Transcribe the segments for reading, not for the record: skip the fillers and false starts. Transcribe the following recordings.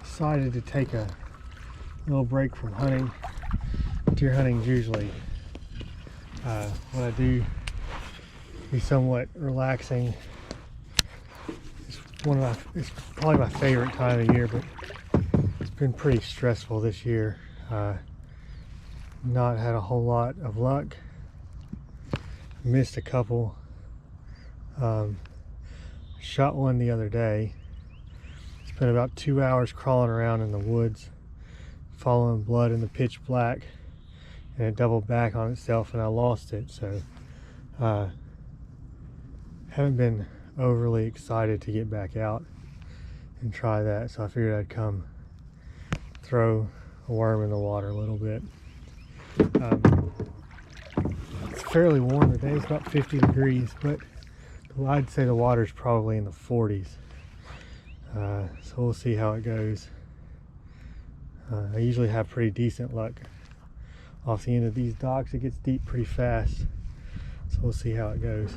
decided to take a little break from hunting. Deer hunting is usually what I do be somewhat relaxing. It's probably my favorite time of the year, but it's been pretty stressful this year. Not had a whole lot of luck. Missed a couple. Shot one the other day. Spent about 2 hours crawling around in the woods, following blood in the pitch black, and it doubled back on itself and I lost it. So haven't been overly excited to get back out and try that, so I figured I'd come throw a worm in the water a little bit. It's fairly warm today. It's about 50 degrees, but I'd say the water's probably in the 40s. So we'll see how it goes. I usually have pretty decent luck off the end of these docks. It gets deep pretty fast, so we'll see how it goes.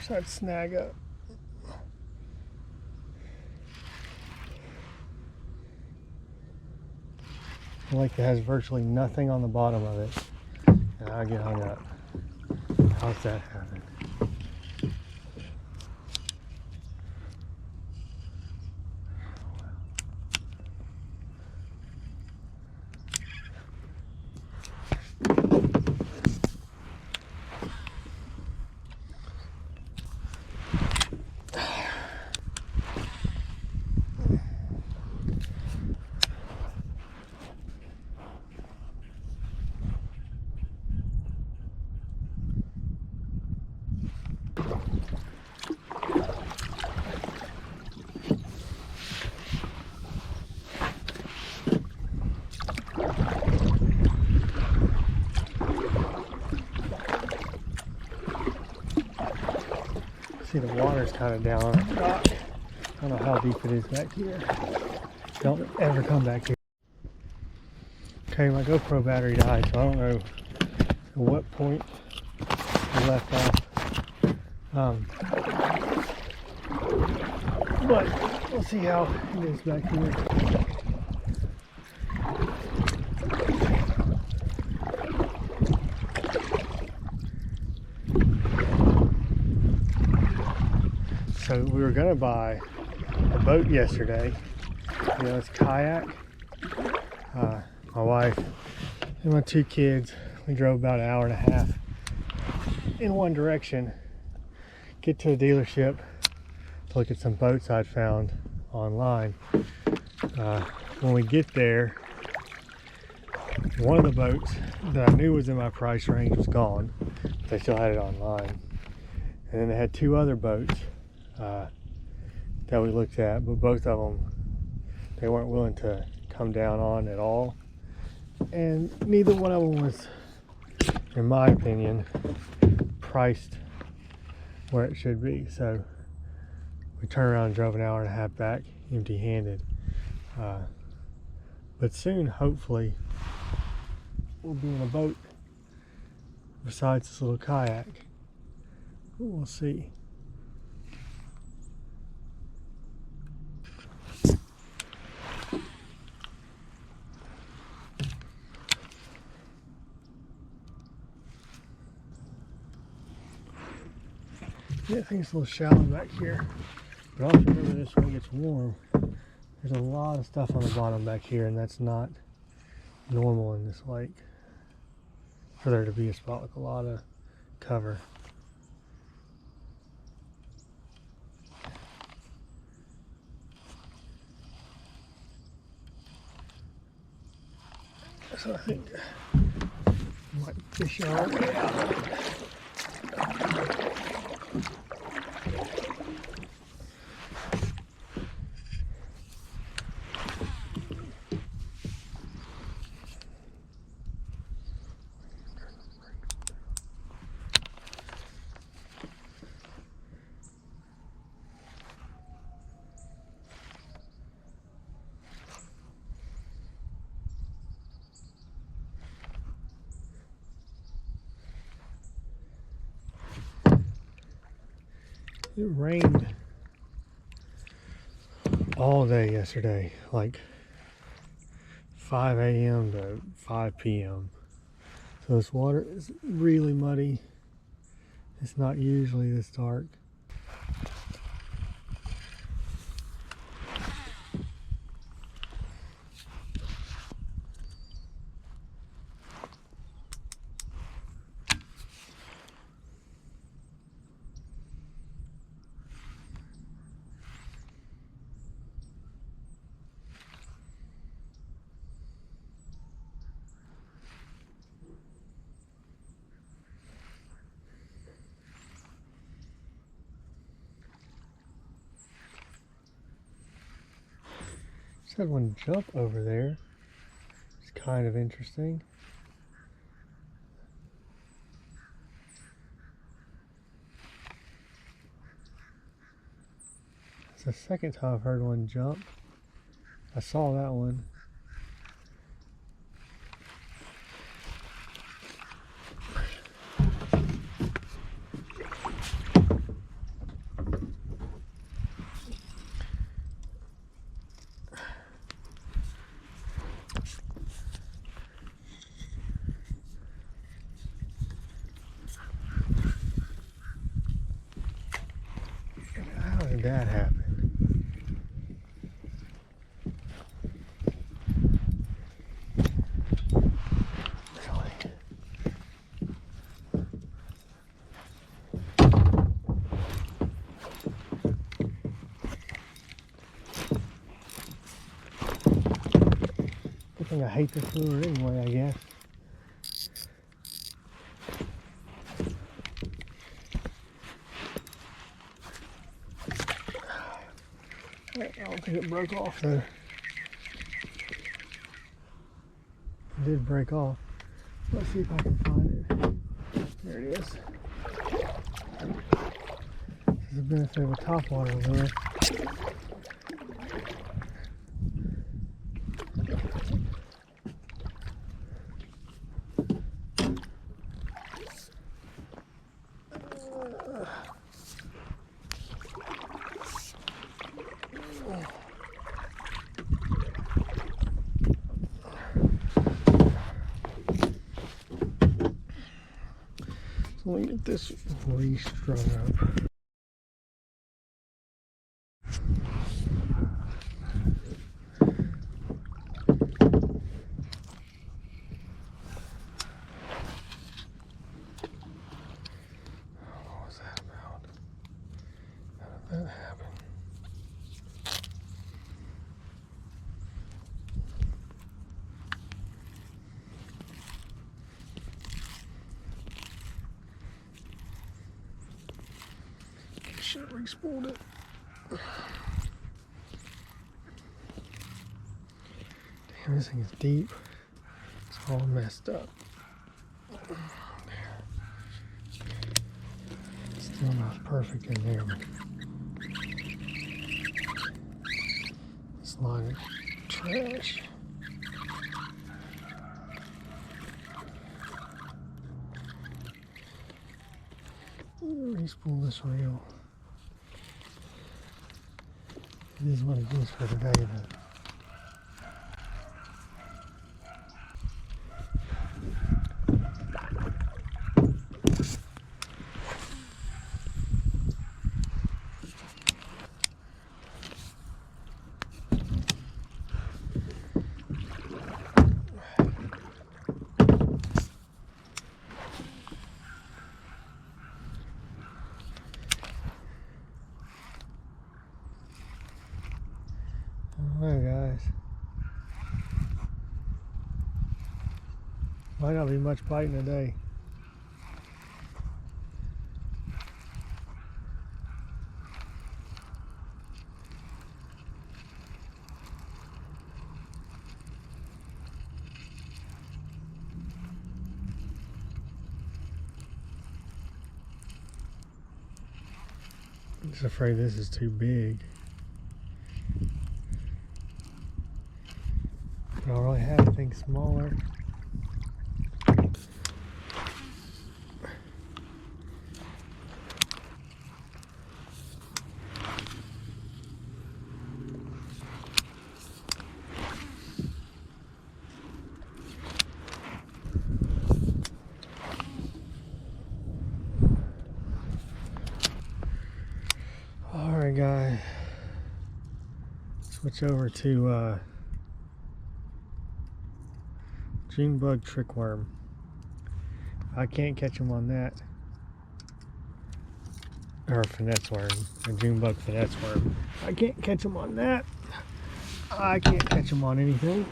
I'd snag up. A lake that has virtually nothing on the bottom of it, and I get hung up. How's that happen? See, the water's kind of down on the dock. I don't know how deep it is back here. Don't ever come back here. Okay, my GoPro battery died, so I don't know at what point I left off. But we'll see how it is back here. So we were gonna buy a boat yesterday. It's kayak. My wife and my 2 kids, we drove about an hour and a half in one direction, get to a dealership to look at some boats I'd found online. When we get there, one of the boats that I knew was in my price range was gone, but they still had it online. And then they had 2 other boats that we looked at, but both of them they weren't willing to come down on at all, and neither one of them was, in my opinion, priced where it should be. So we turned around and drove an hour and a half back empty-handed, but soon hopefully we'll be in a boat besides this little kayak. We'll see. Yeah, I think it's a little shallow back here, but also remember this when it gets warm. There's a lot of stuff on the bottom back here, and that's not normal in this lake for there to be a spot with a lot of cover. So I think I might fish all the way out. It rained all day yesterday, like 5 a.m. to 5 p.m. So this water is really muddy. It's not usually this dark. Just had one jump over there. It's kind of interesting. It's the second time I've heard one jump. I saw that one. How did that happen? Good thing I hate this lure anyway, I guess. I don't think it broke off though. It did break off. Let's see if I can find it. There it is. This is the benefit of a topwater lure. So let me get this re-strung up. What was that about? How did that happen? Should have re-spooled it. Damn, this thing is deep. It's all messed up. There. Still not perfect in there, but this line is trash. Re-spool this reel. It is what it is for today, but well, guys, might not be much biting today. I'm just afraid this is too big. I don't really have anything smaller. guy switch over to June bug trickworm. I can't catch them on that, or finesse worm, a June bug finesse worm. I can't catch them on that. I can't catch them on anything.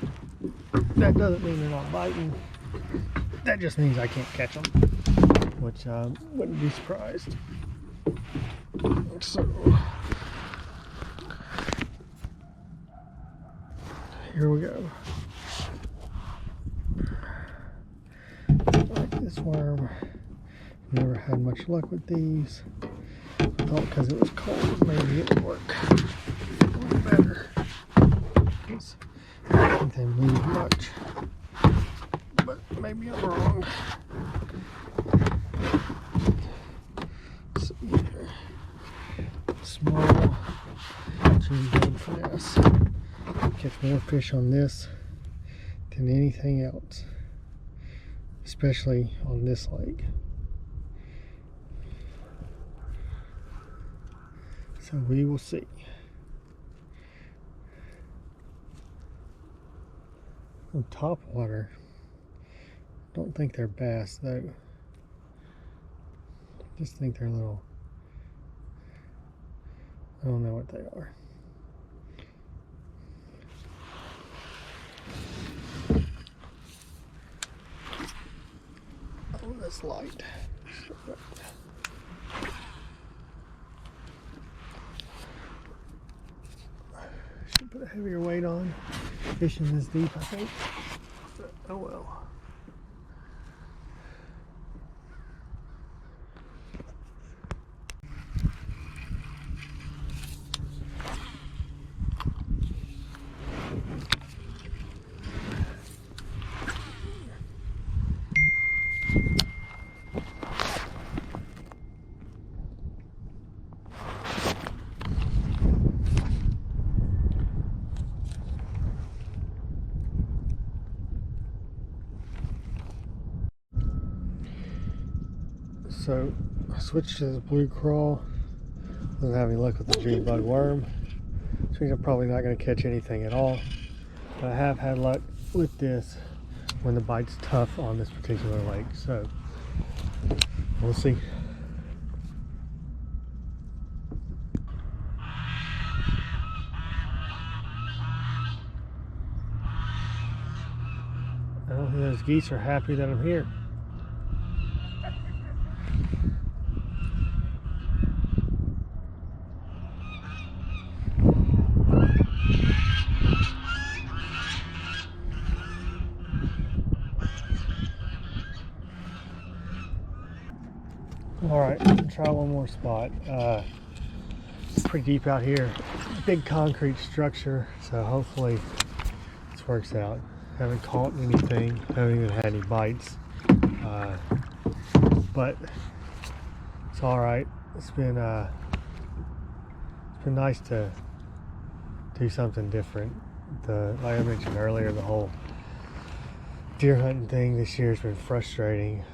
That doesn't mean they're not biting. That just means I can't catch them, which I wouldn't be surprised. So here we go. Like this worm. Never had much luck with these. Thought because it was cold, maybe it would work a little better. I don't think they move much, but maybe I'm wrong. So here, small June bug finesse. Catch more fish on this than anything else, especially on this lake. So we will see. On top water, don't think they're bass though. Just think they're little, I don't know what they are. Oh, that's light. Should put a heavier weight on. Fishing this deep, I think. But, oh well. So I switched to the blue crawl. Wasn't having luck with the June bug worm, which means I'm probably not going to catch anything at all. But I have had luck with this when the bite's tough on this particular lake. So we'll see. I don't think those geese are happy that I'm here. All right, try one more spot. Pretty deep out here, big concrete structure, so hopefully this works out. Haven't caught anything, haven't even had any bites, but it's all right. It's been nice to do something different. Like I mentioned earlier, the whole deer hunting thing this year has been frustrating,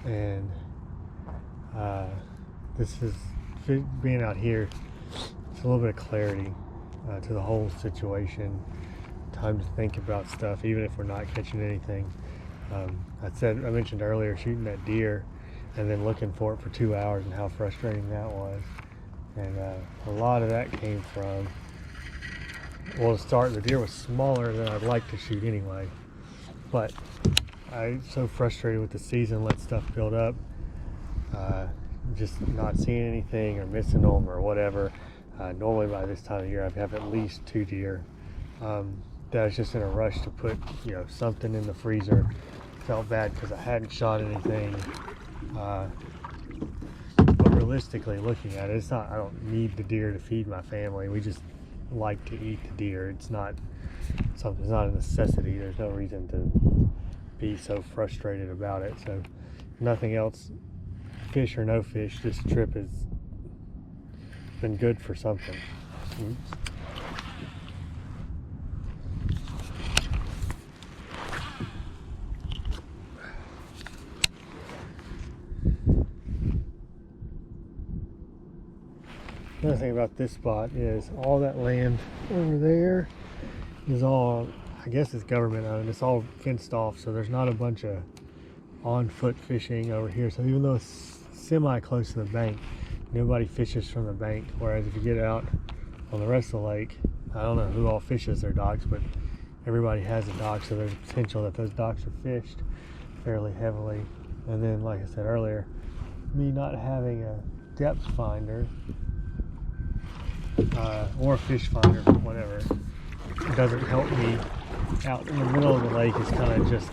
and this is being out here. It's a little bit of clarity to the whole situation. Time to think about stuff, even if we're not catching anything. I mentioned earlier shooting that deer and then looking for it for 2 hours and how frustrating that was. And a lot of that came from, well, to start, the deer was smaller than I'd like to shoot anyway. But I'm so frustrated with the season, let stuff build up. Just not seeing anything or missing them or whatever. Normally by this time of year I have at least 2 deer. That I was just in a rush to put something in the freezer. Felt bad because I hadn't shot anything. But realistically looking at it, it's not, I don't need the deer to feed my family. We just like to eat the deer. It's not something, it's not a necessity. There's no reason to be so frustrated about it. So nothing else, fish or no fish, this trip has been good for something. Another thing about this spot is all that land over there is all, I guess it's government owned. It's all fenced off, so there's not a bunch of on foot fishing over here. So even though it's semi close to the bank, nobody fishes from the bank. Whereas if you get out on the rest of the lake, I don't know who all fishes their docks, but everybody has a dock, so there's a potential that those docks are fished fairly heavily. And then, like I said earlier, me not having a depth finder or a fish finder, whatever, it doesn't help me out in the middle of the lake. It's kind of just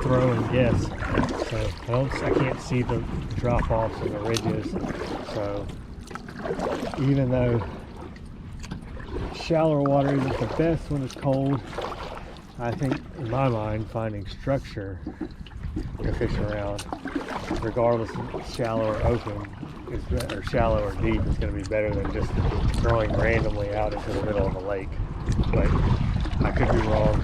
throw and guess. So I can't see the drop offs and the ridges. So even though shallower water isn't the best when it's cold, I think in my mind finding structure to fish around, regardless of shallow or open, or shallow or deep, is going to be better than just throwing randomly out into the middle of a lake. But I could be wrong.